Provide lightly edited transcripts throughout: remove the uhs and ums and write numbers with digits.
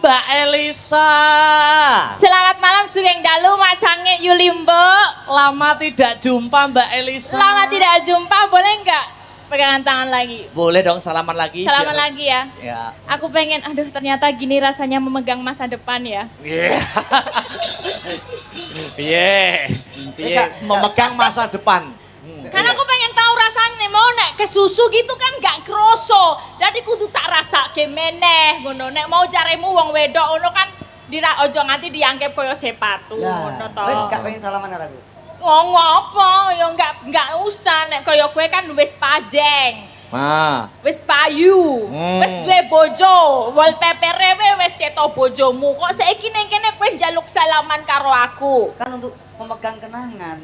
Mbak Elisa. Selamat malam Sugeng Dalu, Mas Sange Yulimbo. Lama tidak jumpa Mbak Elisa. Lama tidak jumpa, boleh nggak pegangan tangan lagi? Boleh dong, salaman lagi. Salaman lagi ya. Ya. Aku pengen, aduh ternyata gini rasanya memegang masa depan ya. Iya. Iya. Memegang masa depan. Karena aku pengen tahu rasanya nih, mau nek ke susu gitu kan gak kroso. Jadi kudu tak rasa kemeneh ngono. Nek mau jaremu wong wedok ngono kan ojo nganti dianggap koyo sepatu ngono to. Kowe gak pengen salaman karo aku? Ngomong apa? Ya enggak usah nek koyo kowe kan wis pajeng. Wis payu, wis duwe bojo, wallpaper-e wis cetok bojomu. Kok saiki ning kene kowe njaluk salaman karo aku? Kan untuk memegang kenangan.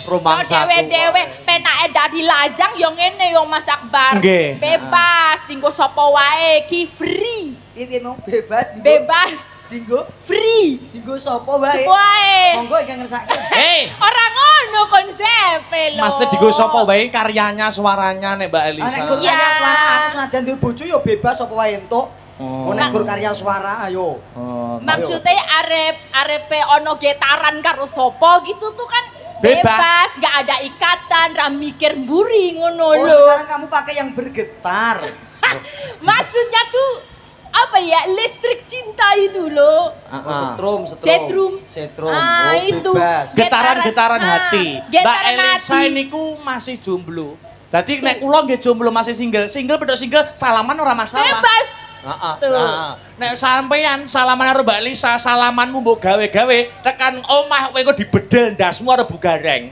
Romangsaku. Dewe-dewe penake dadi lajang yo ngene yo Mas Akbar. Nggih. Bebas dinggo sapa wae, ki free. Piye mau bebas dinggo? Bebas Dinggo? free. Dinggo sapa wae? Wae. Monggo iki ngersake. Ora ngono konsepe lho. Maksudnya digo sapa wae karyanya, suaranya nek Mbak Elisa. Nek gur Iya. karya suara aku senajan duwe bojo ya bebas sapa wae entuk. Oh. Nek gur karya suara ayo. Maksudnya arepe ono getaran karo sapa gitu tuh kan Bebas. gak ada ikatan, ra mikir mburi ngono Oh, lho. sekarang kamu pakai yang bergetar. Maksudnya tuh apa ya, listrik cinta itu loh. Oh, Setrum. Oh, itu. bebas. Getaran-getaran hati. Mbak Getaran Elisa hati. niku masih jomblo. Dadi nek kula nggih jomblo masih single pedok single salaman ora masalah. Bebas. Heeh. Tuh. Nek sampeyan salaman karo Mbak Elisa, salamanmu mbok gawe-gawe tekan omah kowe engko dibedel ndasmu karo bugareng.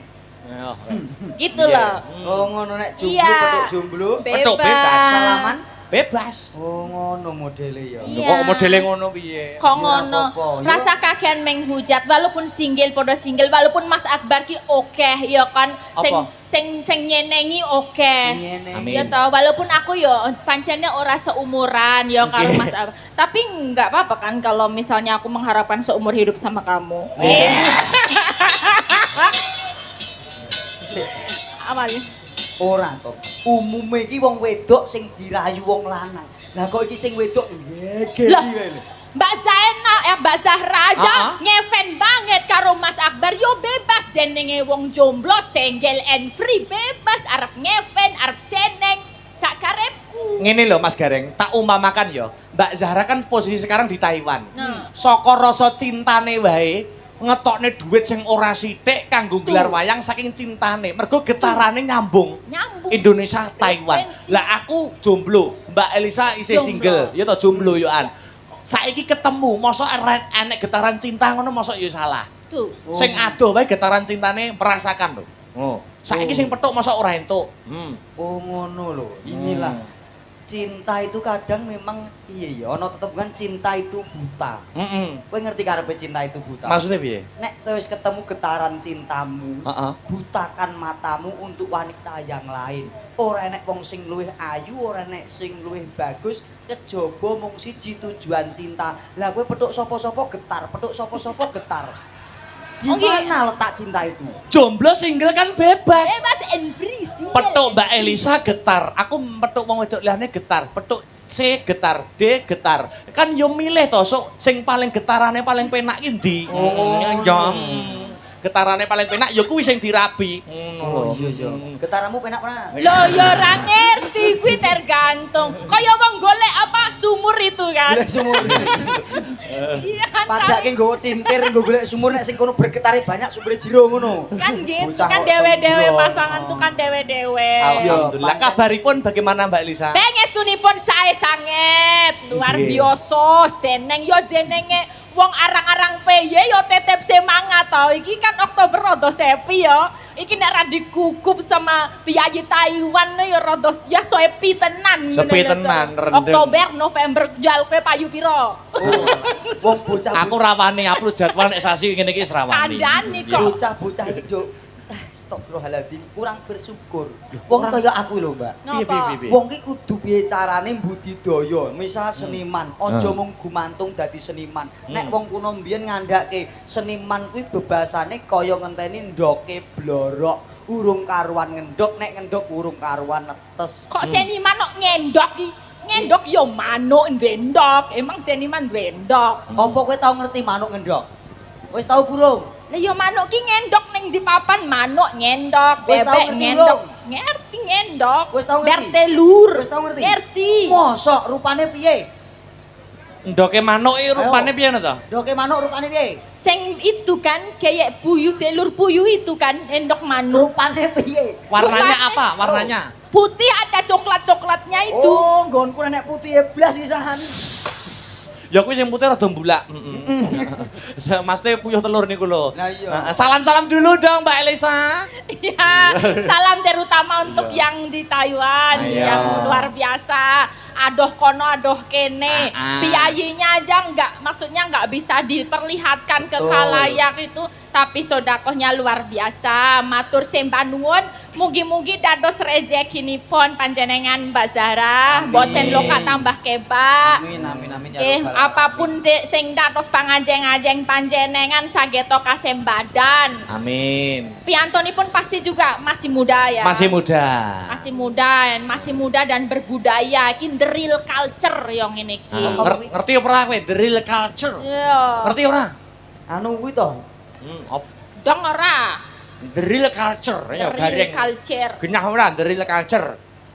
Gitu loh. Oh, ngono nek jomblo Iya. pedok jomblo. Pedok bebas. Salaman? Bebas. Oh, ngono modele ya. Lho Iya. kok modele ngono piye? Kok Ya, ngono. apa-apa. Ya. Rasa kakean menghujat walaupun single podo single walaupun Mas Akbar ki oke ya kan Apa? sing nyenengi oke. Ngene. Amin. Ya toh, walaupun aku yo pancene ora seumuran ya karo Oke. Mas Akbar. Tapi enggak apa-apa kan kalau misalnya aku mengharapkan seumur hidup sama kamu. Apa nih? Ora to. Umume iki wong wedok sing dirayu wong lanang. Lah kok iki sing wedok ngegeli Lah. wae lho. Mbak Zaina ya Mbak Zahra aja Ah. ngeven banget karo Mas Akbar yo bebas jenenge wong jomblo single and free bebas arep ngeven arep seneng sakarepku. Ngene lho Mas Gareng, tak umpamakan yo. Mbak Zahra kan posisi sekarang di Taiwan. Nah. Saka rasa cintane wae ngetokne duit sing ora sithik kanggo gelar wayang saking cintane. Mergo getarane nyambung. Nyambung. Indonesia Taiwan. Lah aku jomblo, Mbak Elisa isih Jomblo. single. Ya toh jomblo yo an. Saiki ketemu, mosok enek getaran cinta ngono mosok yo salah. Tuh. Sing adoh wae getaran cintane merasakan lho. Oh. Saiki Oh. sing petuk mosok ora entuk. Oh ngono lho. Inilah cinta itu kadang memang piye ya ana tetep kan cinta itu buta. Kowe ngerti karepe cinta itu buta? Maksudnya piye? Nek kowe wis ketemu getaran cintamu, Heeh. butakan matamu untuk wanita yang lain. Ora enek wong sing luwih ayu, ora enek sing luwih bagus, kejaba mung siji tujuan cinta. Lah kowe petuk sapa-sapa getar, petuk sapa-sapa getar. Di Oh, iya. mana letak cinta itu? Jomblo single kan bebas. Bebas and free sih. Petuk Mbak Elisa getar. Aku petuk wong wedok liyane getar. Petuk C getar, D getar. Kan yo milih to, sok sing paling getarane paling penak ki ndi? Getarane paling penak ya kuwi sing dirabi. Oh iya iya. Getaramu penak ora? Loh ya ora ngerti kuwi tergantung. Kaya wong golek apa sumur itu kan. Golek sumur. Iya kan. Padake nggo tintir nggo golek sumur nek sing kono bergetare banyak sumure jero ngono. Kan gitu Bocah kan kok dewe-dewe sembrono. pasangan tuh kan dewe-dewe. Alhamdulillah. Iya, Kabaripun bagaimana Mbak Elisa? Pengestunipun sae sanget, luar Nggih. biasa, seneng yo jenenge wong arang-arang peye yo tetep semangat to. Iki kan Oktober rada sepi yo. Iki nek ra dikukup sama piyayi Taiwan yo rada ya sepi tenan. Sepi ngono lho, tenan, Cok. rendeng. Oktober, November jal kowe payu pira? Wong bocah Aku rawani upload jadwal nek sasi ngene iki wis rawani. Kandhani kok. bocah iki yo astagfirullahaladzim kurang bersyukur. Wong kaya aku lho, Mbak. Ngapa? Wong ki kudu piye carane budidaya, misal seniman, aja mung gumantung dadi seniman. Nek wong kuno mbiyen ngandhake seniman kuwi bebasane kaya ngenteni ndoke blorok, urung karuan ngendhok, nek ngendhok urung karuan netes. Kok seniman kok ngendok ki? ngendok yo manuk ndendok. Emang seniman ndendok. Apa kowe tau ngerti manuk ngendok? Wis tau burung? Lah yo manuk ki ngendok ning di papan manuk ngendok, Wis tau bebek ngerti ngendok. belum? Ngerti ngendok. Wis tau ngerti? Bertelur. Wis tau ngerti? Ngerti. Mosok rupane piye? Ndoke manuk iki rupane piye to? Ndoke manuk rupane piye? Sing itu kan kayak puyuh telur puyuh itu kan endok manuk. Rupane piye? Warnanya Rupane- apa? Warnanya? Putih ada coklat-coklatnya itu. Oh, nggonku nek putih blas pisan. Ya kuwi sing putih rada mbulak. Maksudnya puyuh telur niku lho. Lah iya. Salam-salam dulu dong Mbak Elisa. Ya, salam terutama untuk yang di Taiwan Ayo. yang luar biasa. Adoh kono, adoh kene. Piyayinya aja maksudnya nggak bisa diperlihatkan ke Betul. khalayak itu, tapi sodakohnya luar biasa. Matur sembah nuwun, mugi-mugi dados rezekinipun panjenengan Mbak Zahra, Amin. boten loka tambah kebak. Amin amin amin ya Oke, Rabbal apapun sing dados pangajeng-ajeng panjenengan sageto kasembadan. Amin. Piantonipun pasti juga masih muda ya. Masih muda. Masih muda dan berbudaya. Iki the real culture yang ini ki. Ngerti ora kowe the real culture? Iya. Ngerti ora? Anu kuwi to. Dong ora. The real culture The ya real garing. culture. Genyah ora the real culture.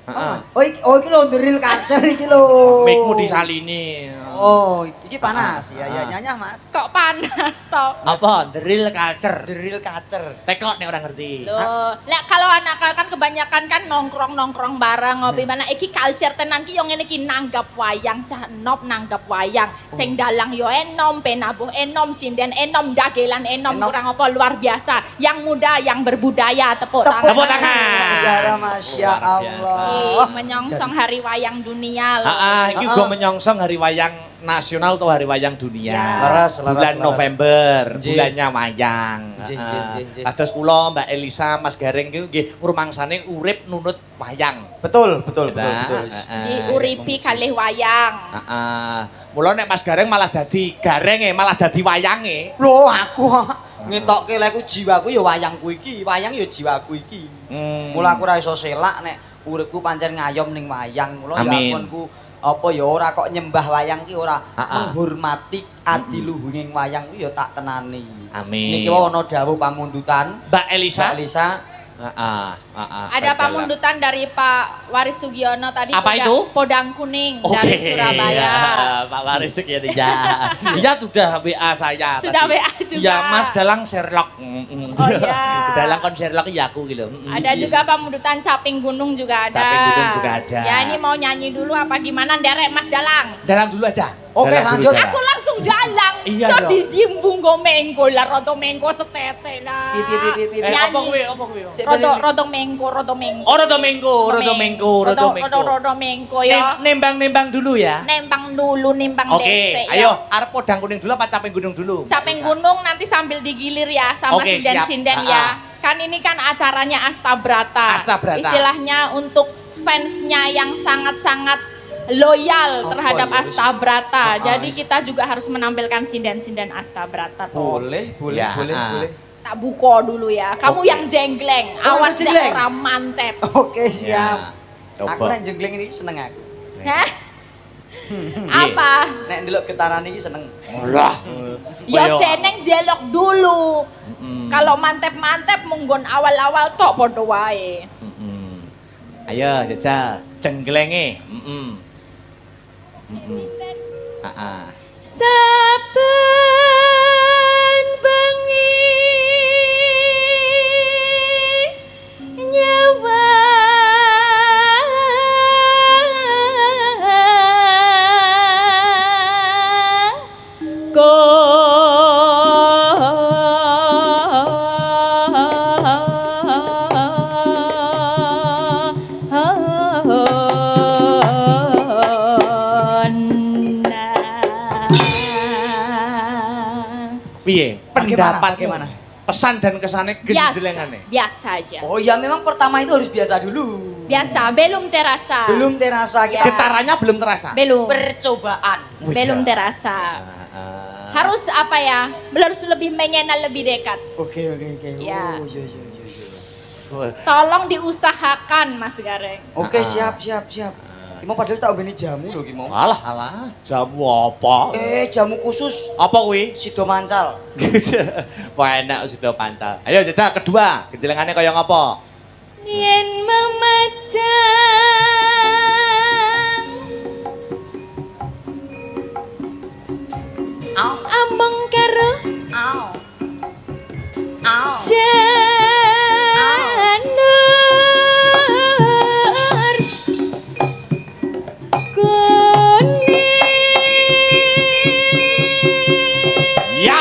Heeh. Oh iki lho the real culture iki lho. Mikmu disalini. Oh, iki panas. Ya ya nyanyah Mas. Kok panas toh? Apa? The real culture. The real culture. Tekok nek orang ngerti. Loh, lek kalau anak kan kebanyakan kan nongkrong bareng ngopi mana iki culture tenan ki yo ngene ki nanggap wayang cah enop nanggap wayang. Sing dalang yo enom, penabuh enom, sinden enom, dagelan enom, Enom. kurang apa luar biasa. Yang muda, yang berbudaya, tepuk Tepuk tangan. tangan. Zahra Masya Luar biasa. Allah. Ih, menyongsong hari wayang dunia loh. Iki uga menyongsong hari wayang nasional atau hari wayang dunia. Ya. Leres, Bulan leres. November, Nggih. bulannya wayang. Nggih, Heeh. nggih, nggih, nggih. Kados kula Mbak Elisa, Mas Gareng iki nggih rumangsane urip nunut wayang. Betul, betul, betul, Nah, betul. Diuripi kalih wayang. Heeh. Mula nek Mas Gareng malah dadi garenge, malah dadi wayange. Loh, aku ngetokke lek jiwaku ya wayangku iki, wayang ya jiwaku iki. Mula aku ora iso selak nek uripku pancen ngayom ning wayang. Mula ya Amin. akunku apa ya ora kok nyembah wayang ki ora Ha-ha. menghormati adiluhunging wayang ku ya tak tenani. Amin. Niki wae ana dawuh pamundutan Mbak Elisa. Mbak Lisa. Ada pamundutan dari Pak Waris Sugiono tadi. Apa itu? Podang Kuning Oke. dari Surabaya. Ya, Pak Waris ya dia. Iya sudah WA saya. Sudah tadi. WA juga. Ya Mas Dalang Sherlock. Oh iya. Dalang kon Sherlock ya aku gitu. Ada juga pamundutan Caping Gunung juga ada. Caping Gunung juga ada. Ya ini mau nyanyi dulu apa gimana derek Mas Dalang? Dalang dulu aja. Oke, Dalang dulu lanjut. aja. Aku langsung dalang. Iya So dong. dijimbung go mengko lah roto mengko setete lah. Pipi. Apa Nyanyi. kuwi? Apa kuwi? Roto mengko. Oh, Rodo Mengko. Roto mengko ya. Nembang-nembang dulu ya. Nembang dulu, nimbang Oke, desek ya. ayo arep podang kuning dulu apa caping gunung dulu? Caping gunung nanti sambil digilir ya sama Oke, sinden-sinden siap. ya. Kan ini kan acaranya Astabrata. Astabrata. Istilahnya untuk fansnya yang sangat-sangat loyal Apa terhadap ya, wis? Astabrata. Ah, Jadi wis. kita juga harus menampilkan sinden-sinden Astabrata toh. Boleh, Ya, boleh. Tak buko dulu ya. Kamu Oke. yang jenggleng. Oh, Awas yang deh jenggleng? orang mantep. Oke, siap. Ya, Aku coba. nek jenggleng ini seneng aku. Hah? Apa? Nek ndelok getaran iki seneng. Lah. Ya Koyo- seneng dialog dulu. Mm-mm. Kalau mantep-mantep munggon awal-awal tok podo wae. Mm-mm. Ayo jajal jengglenge. Saben bengi nyawa Piye? Pendapat Bagaimana? Pesan dan kesannya genjelengane. biasa aja. Oh ya memang pertama itu harus biasa dulu. Biasa, belum terasa. Belum terasa kita Getarannya belum terasa. Belum. percobaan. Belum terasa. Harus apa ya? Harus lebih mengenal lebih dekat. Oke. Ya. Oh, iya. Tolong diusahakan Mas Gareng. Oke, Ah. siap. Ki mau padahal tak ombeni jamu lho Ki mau. Alah, jamu apa? Jamu khusus Apa kuwi? Sido Mancal. Wah enak sudah pancal. Ayo jajal kedua, kejelengannya kaya ngapa? Yen memajang ambang karo janur kuning. Ya.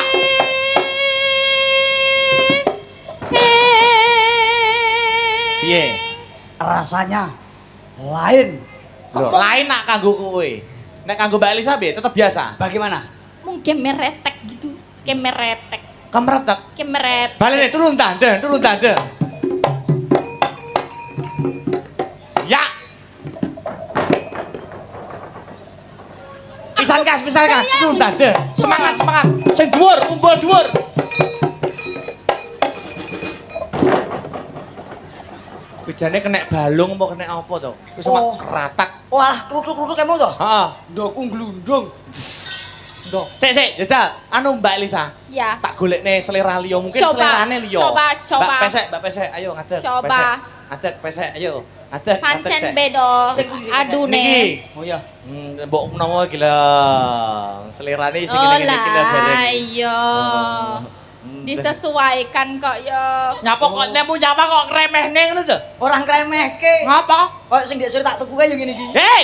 Piye? Rasanya lain. Loh, lain nak kanggo kowe. Nek kanggo Mbak Elisa piye? Tetep biasa. Bagaimana? Mungkin meretek gitu. Kemeretek. Kemretek. Kemeret. Balik turun tanda. Ya. Pisan kas, turun tanda. Semangat. Sing dhuwur, umbul dhuwur. Bejane kena balung apa kena apa to? Wis mak kratak. Wah, kluthuk-kluthuk emo to? Heeh. Ndoku glundung. Ndok. Sik, jajal. Anu Mbak Elisa. Ya. Tak golekne selera liya, mungkin Coba, selerane liya. coba. Mbak pesek, ayo ngadeg. Coba. Ngadeg pesek, ayo. Ngadeg Pancen sik. beda. Sing pundi, sing Adune. Niki. Oh iya. Mbok menawa iki lho. Selerane sing ngene iki lho bareng. Iya. Disesuaikan kok ya. Nyapa kok nyapa kok kremehne ngono to? Orang kremehke. Ngapa? Kok sing ndek sore tak tuku kae yo ngene iki. Hei!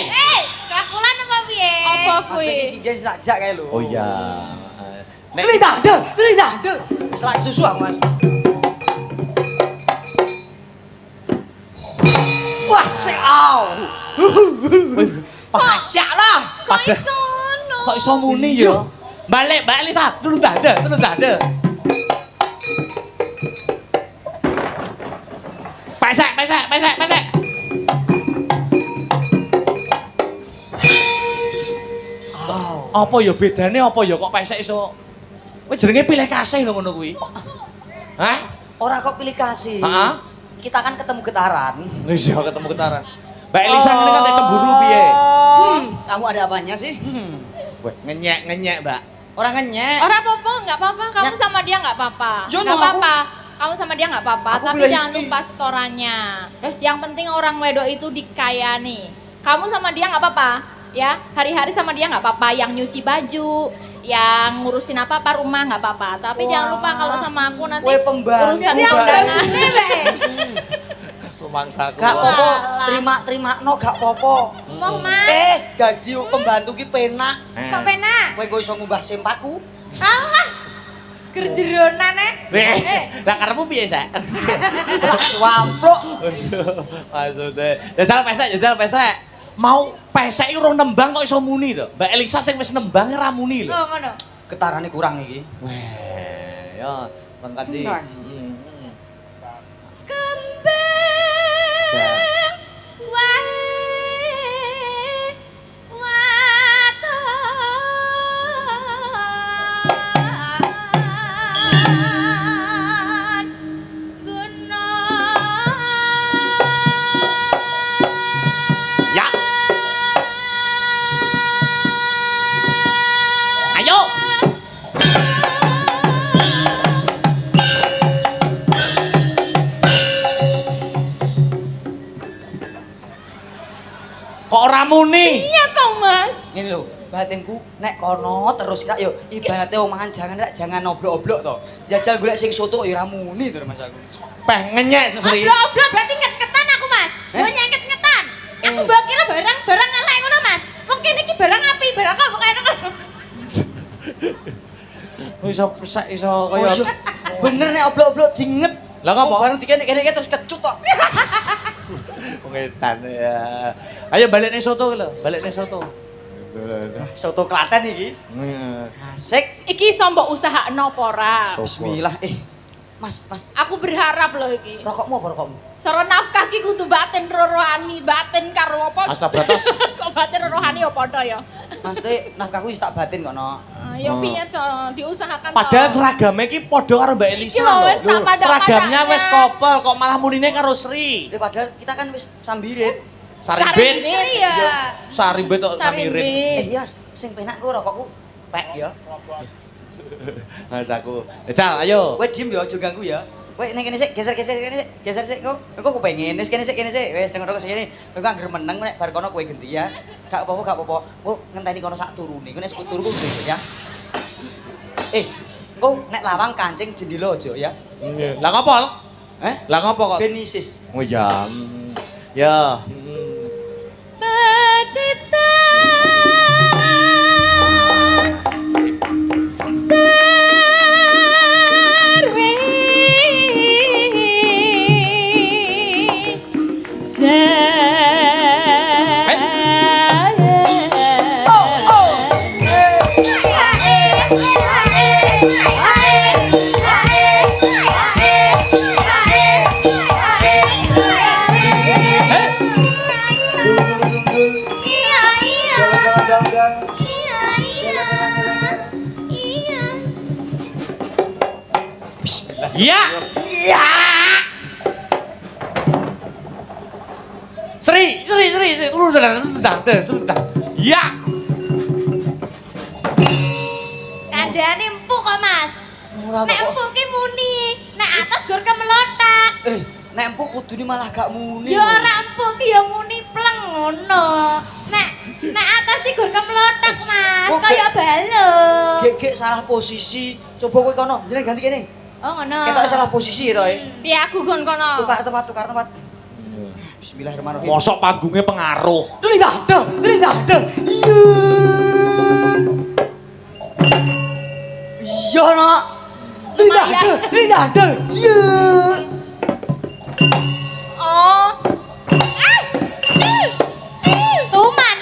Kakulan apa piye? Apa Mas kuwi? iki sing tak jak kae lho. Oh iya. Beli dade. Wis lak susu aku, Mas. Wah, au. Pasyak lah. Kok iso ngono? Kok iso muni ya? Balik, Mbak Elisa, turun dada. Pesek. Au. Apa ya bedane apa ya kok pesek iso? Kowe jenenge pilih kasih lho ngono kuwi. Hah? Ora kok pilih kasih. Heeh. Kita kan ketemu getaran. Wis ya ketemu getaran. Mbak Elisa ngene kan tak cemburu piye? Kamu ada apanya sih? Weh, ngenyek, Mbak. Orang ngenyek. Ora apa-apa, enggak apa-apa. Kamu Ya. sama dia enggak apa-apa. Yo, Enggak no, apa-apa. Kamu sama dia enggak apa-apa, Aku tapi pilih jangan ini. lupa setorannya. Yang penting orang wedok itu dikayani. Kamu sama dia enggak apa-apa, ya. Hari-hari sama dia enggak apa-apa, yang nyuci baju, yang ngurusin apa-apa rumah enggak apa-apa. Tapi Wah. jangan lupa kalau sama aku nanti Kue pembantu. urusan Mbak. undangan. Rumangsaku. Gak popo, terima no gak popo. Mau Mas? Ganti pembantu ki penak. Kok penak? Kowe kok iso ngubah sempaku? Alah. Kerjeronan Lah karepmu piye, Sak? Lak swampruk. Maksudnya, jajal pesek. Mau pesek urung nembang kok iso muni to? Mbak Elisa sing wis nembange ra muni lho. Oh, ngono. Getarane kurang iki. Weh, ya mengkati. Tenang. Ya. Ayo. Kok ora muni? Iya toh, Mas. Ngene lho, batinku nek kono terus kira yo ibaratnya wong mangan jangan oblok-oblok to. Jajal golek sing soto yo ora muni to Mas aku. Peh ngenyek sesri. Oblok-oblok berarti nget-ngetan aku, Mas. Yo nyeket-ngetan. Aku mbok kira barang elek ngono, Mas. Wong kene iki barang api, barang kok kaya ngono. Iso pesek iso Oh, kaya iya. Bener nek oblok-oblok dinget. Lah kok Bareng dikene-kene terus kecut tok. pengetan ya. Ayo balik nih soto lho, balik nih soto. Soto Klaten iki. Asik. Iki iso mbok usahakno apa ora? Bismillah. Mas. Aku berharap loh iki. Rokokmu apa rokokmu? Cara nafkah ki kudu batin rohani, batin karo apa? Astabratos. Kok batin rohani ya padha ya. Mas teh nafkahku wis tak batin kok no. Ya piye diusahakan. Padahal seragamnya ki padha karo Mbak Elisa Iki lho wis tak lho. padha-padhanya. Seragamnya wis kopel kok malah munine karo Sri. Padahal kita kan wis sambirit. Saribit. Iya. Saribit kok samirin. Iya, sing penak ku rokokku pek ya. Mas aku. Cal, ayo. Kowe diem ya, aja ganggu ya. Kowe ning kene sik, geser kene sik. Geser sik kok. Engko kepengin wis kene sik. Wis nang rokok sini. Kowe anggere meneng nek bar kono kowe ganti ya. Gak apa-apa. Kowe ngenteni kono sak turune. Kowe nek turu ku ya. Engko nek lawang kancing jendela aja ya. Lah ngopo? Lah ngopo kok? Benisis. Oh ya. Ya. Pacita Iya. Iya. Sri. Iya. Kandhane empuk kok, Mas. Ora Nek empuk ki muni, nek atas gur kemelotak. Nek empuk kudune malah gak muni. Ya ora empuk ki ya muni pleng ngono. Nek atas ki gur kemelotak, Mas. Kaya balon. Gek salah posisi. Coba kowe kono, jeneng ganti kene. Oh ngono. Ketok salah posisi to. piye aku gon kono. Tukar tempat. Bismillahirrahmanirrahim. Mosok panggungnya pengaruh. Iya. Iya, Nak. Lindah. Iya. Oh. Tuman.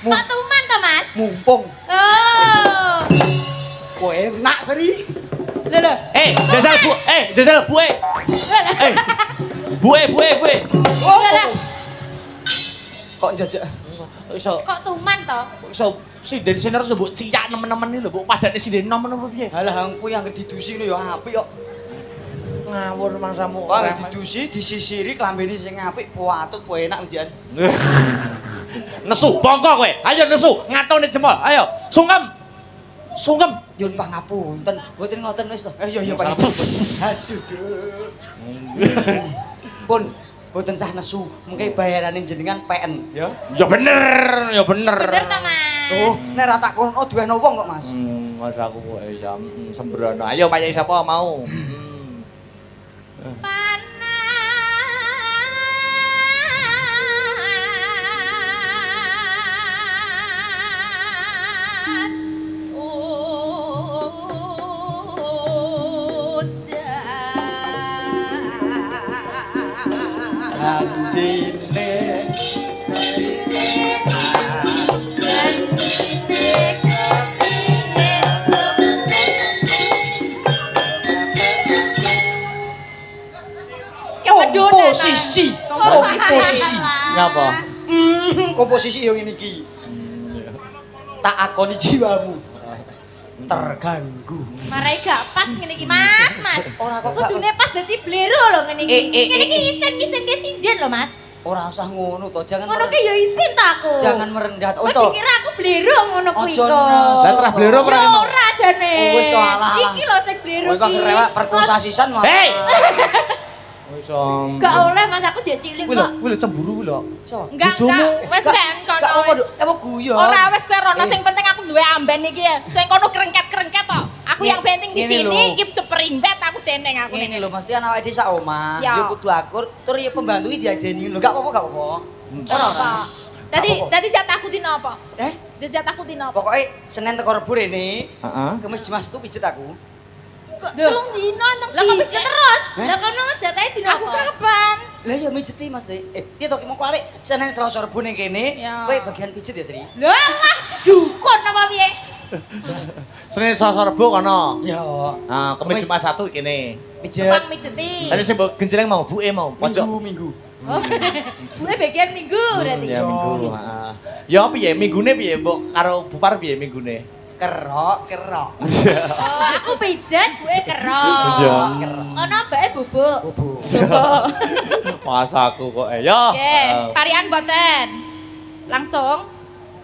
Kok tuman to, Mas? Mumpung. Oh. Kok enak, Sri. Lho. Jajal bu. Bu. Oh. Kok jajak? Iso Kok tuman to? sinden siner harus mbok ciyak nemen-nemen iki lho, mbok padane sinden nemen apa piye? Halah hangku yang didusi ngono ya apik kok. Ngawur mangsamu. Wah, didusi, disisiri klambene sing apik, puatut, enak ujian. Nesu, bongko kowe. Ayo nesu, ngatone jempol. Ayo, sungkem. Yun pangapunten, mboten ngoten wis to. Iya Pak. Aduh. Pun mboten sah nesu, mengke bayarane jenengan PN ya. Ya bener. Bener to, Mas? Oh, nek ra tak kono duweno wong kok, Mas. Mas aku kok ya sembrono. Ayo payak sapa mau? Panas. Janjine komposisi. Ngapa? Komposisi yang ini ki. Tak akoni jiwamu. Terganggu. Marai gak pas ngene iki, Mas. Ora kok gak. Kudune pas dadi blero lho ngene iki. Ngene iki isin ke sinden lho, Mas. Ora usah ngono to, jangan Ngono ki ya isin ta aku. jangan merendah. Wis dikira aku blero ngono kuwi Ojo kok. nesu. Lah terah blero ora emang. Ora jane. Oh, wis to, alah. Iki lho sing blero Kowe kok kerewak perkosa sisan malah. Hei! Wis Gak oleh Mas aku jek cilik kuwi kok. lho cemburu kuwi lho. Sopo? Enggak. Wis ben kono. Gak apa-apa, Duk. Apa guyon? Ora wis kowe rono sing penting aku duwe amben iki ya. Sing kono krengket-krengket to. Aku yang penting di Ini sini lho. iki sepering bet aku seneng aku Ini ning. lho mesti ana awake dhewe sak omah, Ya. yo kudu akur, tur ya pembantu iki diajeni lho. Gak apa-apa. Ora. Tadi jatahku dino apa? Eh, Jatahku dino apa? pokoknya Senin teko Rebo rene, Heeh. Kamis Jumat itu pijet aku. Kok telung dino nang Lah kok pijet terus? Heh? Lah kono jatahe dino Aku apa? kapan? Lah ya mijeti Mas De. Piye to mau kualik Senin Selasa Rebo ning kene, Ya. kowe bagian pijet ya, Sri? Lah lah dukun apa piye? Senin Selasa Rebo kono. Ya. Nah, Kamis Jumat Sabtu kene. Pijet Tukang mijeti. Tadi sing mbok genjreng mau, buke mau, pojok. Minggu. Oh. Gue bagian minggu berarti. Ya minggu, heeh. Ya piye minggune piye mbok karo Bupar piye minggune? Kerok. Oh, aku pijat, gue kerok. Iya. Ono mbake bubuk. Bubuk. Masa aku kok yo. Oke, parian boten. Langsung.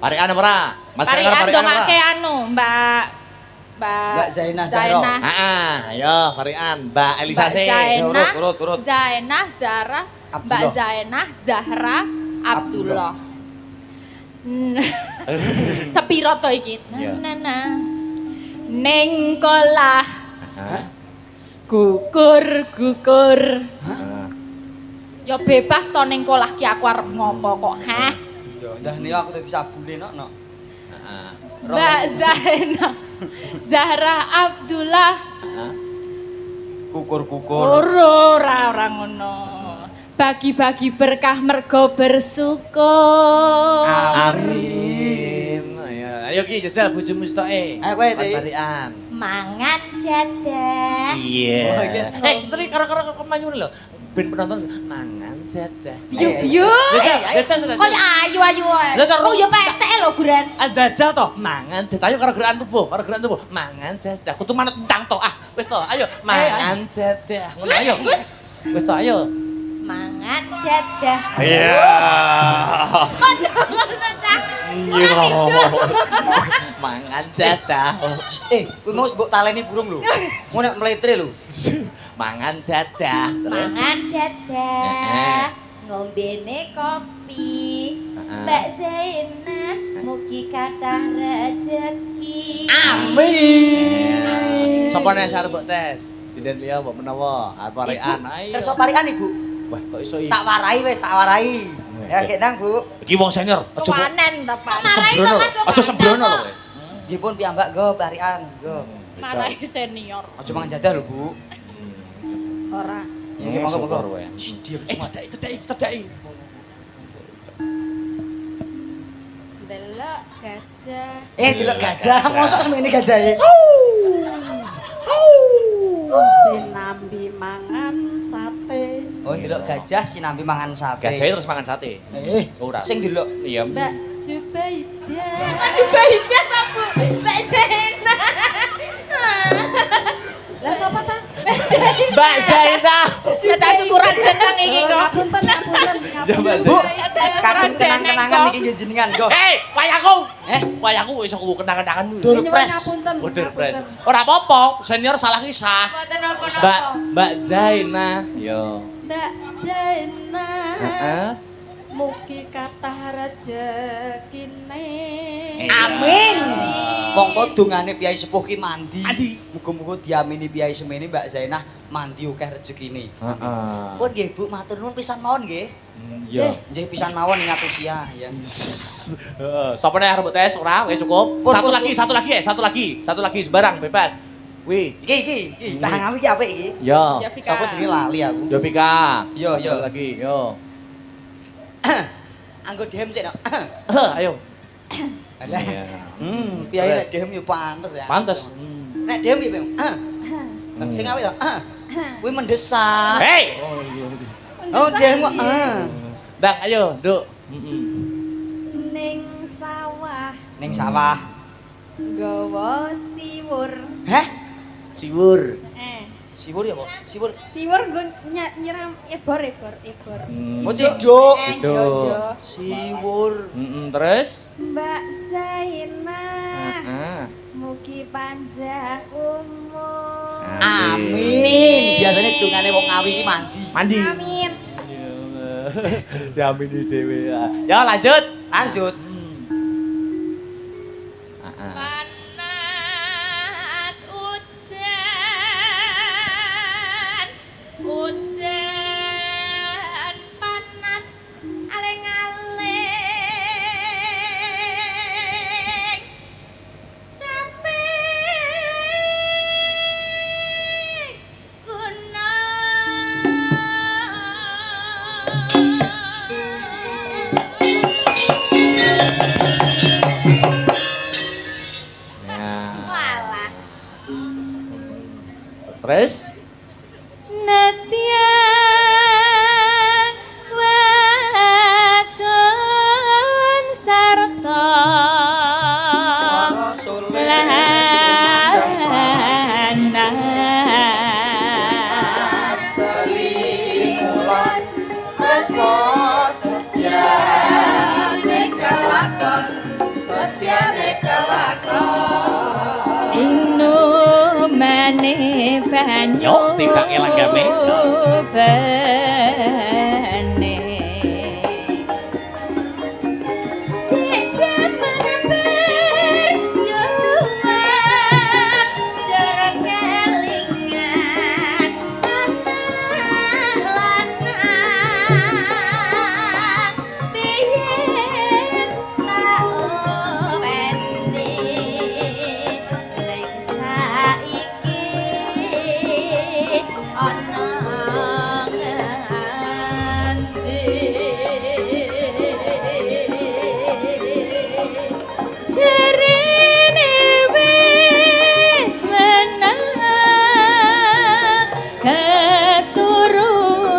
Parian apa ora? Mas Rengar Parian parian apa? dongake anu, Mbak Mbak Zainah Zahra. Heeh, ayo parian Mbak Elisa Mbak sih. Zainah. Turut. Zainah Zahra, Mbak Abdullah. Zainah Zahra Abdullah. Sepiro to iki? Iya. Nana. Ning kolah Hah? gugur. Heeh. Ya bebas to ning kolah ki aku arep ngopo kok, hah? Yo, ndah niku aku dadi sabune nok. Heeh. Mbak Zainah Zahra Abdullah. Heeh. Kukur. Ora ngono. Bagi-bagi berkah mergo bersyukur. Amin. Ayo ki jajal bojomu stoke. Ayo kowe, Dik. Parian. Mangan jadah. Iya. Oh, iya. Seri karo kemanyu lho. Ben penonton mangan jadah. Yo. Koyo ayu-ayu ae. Lah, karo- Oh, ya pesek lho, Guran. Dajal toh mangan jadah. Ayo karo gerakan tubuh, mangan jadah. Kudu manut entang toh. Ah, wis toh. Ayo mangan jadah. Ngono ayo. Wis toh ayo. Mangan jadah. Iya. Ojo ngono, Cak. Iya. Mangan jadah. Kowe mau mbok taleni burung lho. Mau nek mletre lho. Mangan jadah. Terus. Mangan jadah. Ngombene kopi. Mbak Zainah mugi kathah rezeki. Amin. Sopo nek arep mbok tes? Sinden liya mbok menawa arep parian. Ayo. Kerso parian Ibu. Wah, kok iso iki? Tak warai wis, tak warai. Ya kek nang, Bu. Iki wong senior, aja mbok Panen ta, Pak. Marahi to, Mas, aja sembrono lho kowe. Nggih pun piyambak go parian, go. Marahi senior. Aja mangan jadah lho, Bu. Ora. Nggih, monggo. kowe. Cedaki. Delok gajah. Delok gajah, mosok semene gajahe. Sinambi mangan sate. Oh, delok gajah sinambi mangan sate. Gajahe terus mangan sate. Ora. Sing delok. Iya. Mbak Jubaidah. Baiknya ta, Bu? Mbak Zainah. Lah sapa ta? Mbak Zainah. Ada syukuran jeneng iki kok. Ngapunten. Ya Mbak Bu, Zainah. kagem kenang-kenangan iki nggih jenengan, go. Wayahku. Wayahku iso kenang-kenangan. Durpres. Ngapunten. Durpres. Ora apa-apa, senior salah kisah. Mboten napa-napa. Mbak Zainah. Yo. Mbak Zainah. Heeh. Mugi kathah rezekine. Amin. Monggo dongane Piyai Sepuh ki mandi. Mandi. Muga-muga diamini Piyai semene Mbak Zainah mandi akeh rezekine. Heeh. Pun nggih Bu, matur nuwun pisan mawon nggih. Yo. Nggih pisan mawon ngatus ya. Heeh. Sapa nek arep tes ora? Wis cukup. Pun, Satu lagi sembarang bebas. Wih, Iki cah ngawi ki apik iki. yo. Ya, Vika. Sapa jenenge lali aku. Yo Pika. Yo. Satu lagi, yo. Anggo dehem sik, Nok. Ayo. Alah. Iya. Piyai nek dehem yo pantes ya. Pantes. Nek dehem piye, Bang? Sing ngawi to. Kuwi mendesak. Hei. Oh, dehem kok. Dang, ayo, Duk. Ning sawah Ning sawah. nggawa siwur. Heh? Siwur. Siwur ya, Pak? Siwur. Siwur nggo nyiram ebor. Oh, ciduk. Ciduk. Siwur. Terus? Mbak Zainah. Heeh. Mugi panjang umur. Amin. Biasanya dungane wong ngawi ki mandi. Mandi. Amin. Diamini dhewe. Ya, lanjut. Lanjut. Heeh. Panas udan panas aling-aling capek gunung banyu Yo, tidak elanggame. bene Dek jaman berjuang Jorok kelingan anak lanang Biyen tak openi Ning saiki ana Jarene wis menang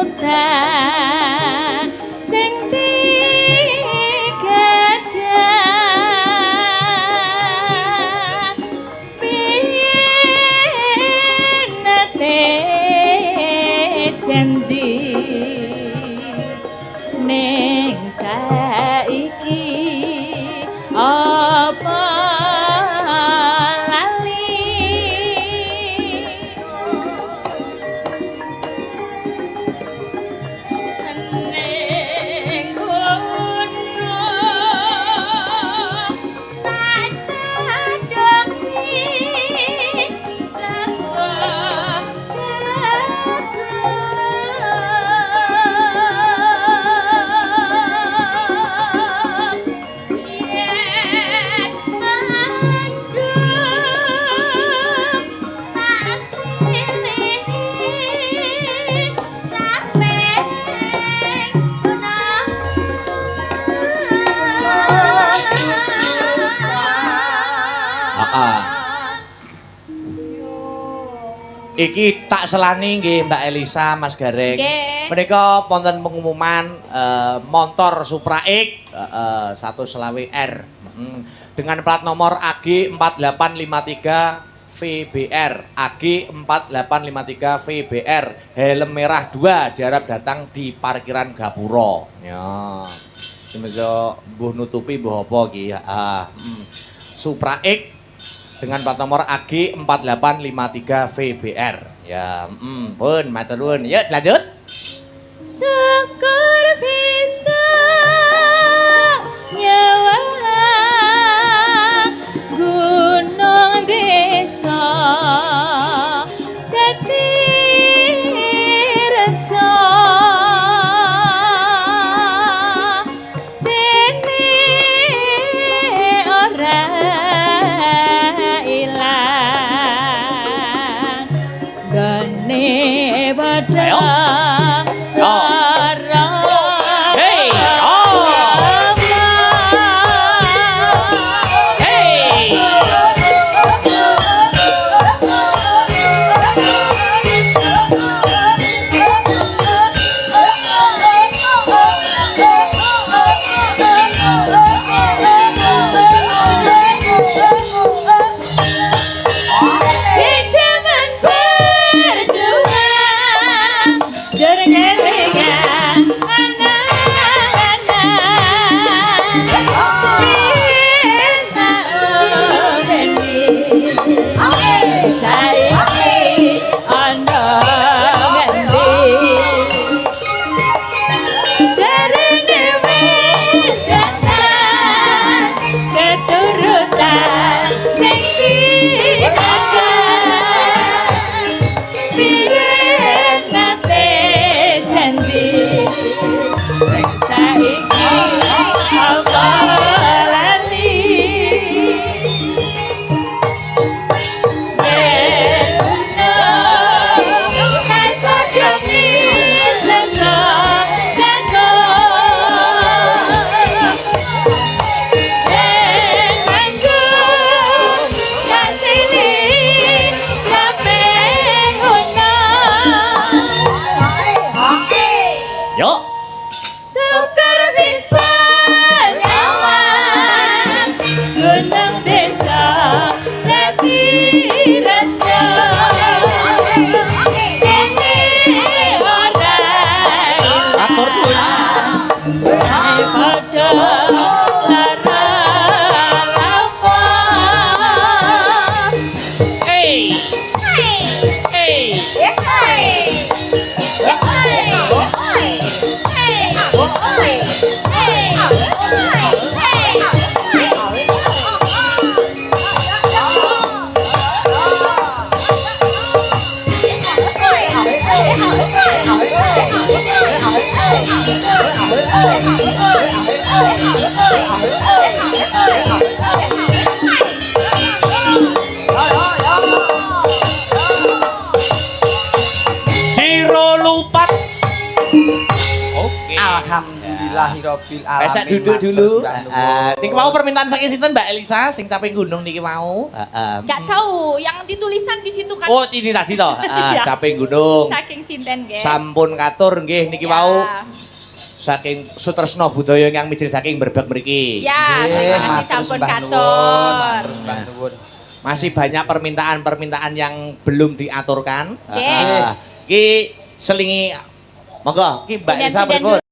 keturutan sing digadang biyen nate janji ning saiki apa lali ning kono tak cadongi sebuah jagung yen mandung tak silih capek Iki tak selani nggih Mbak Elisa, Mas Gareng. Nggih. Menika wonten pengumuman montor Supra X 120R dengan plat nomor AG 4853 VBR. AG 4853 VBR. Helm merah 2 diharap datang di parkiran Gapura. Ya. Semoga mbuh nutupi mbuh apa iki. Supra X dengan plat nomor AG 4853 VBR. Ya, pun matur nuwun. Yuk lanjut. Syukur bisa nyawa gunung desa dadi reca dene ora ilang gane padha Hey, oh. Hey. Di zaman berjuang jarang kelingan keturutan sing biyen nate janji ning saiki apa lali yen ono kaca kami seno jago yen manggung kasili kabeh ono Yuk. syukur bisa nyawa gunung desa dadi reca kene ora Atur nuwun. padha lara lampah Hey. Hey. Alhamdulillahirabbil alamin. Besok duduk dulu. Matur nuwun. Niki mau permintaan saking sinten Mbak Elisa sing capek gunung niki mau. Nggak tahu, yang ditulisan di situ kan. Oh, ini tadi toh. Iya. Capek gunung. Saking sinten nggih. Sampun katur nggih niki Ya. mau saking Sutresno Budaya yang mijil saking Berbak mriki. Ya, Nggih, terima kasih matur sampun sembah katur. nuwun, matur sembah nuwun. Masih banyak permintaan-permintaan yang belum diaturkan. Nggih. Ki selingi monggo ki Mbak Sinden-sinden Elisa berikut.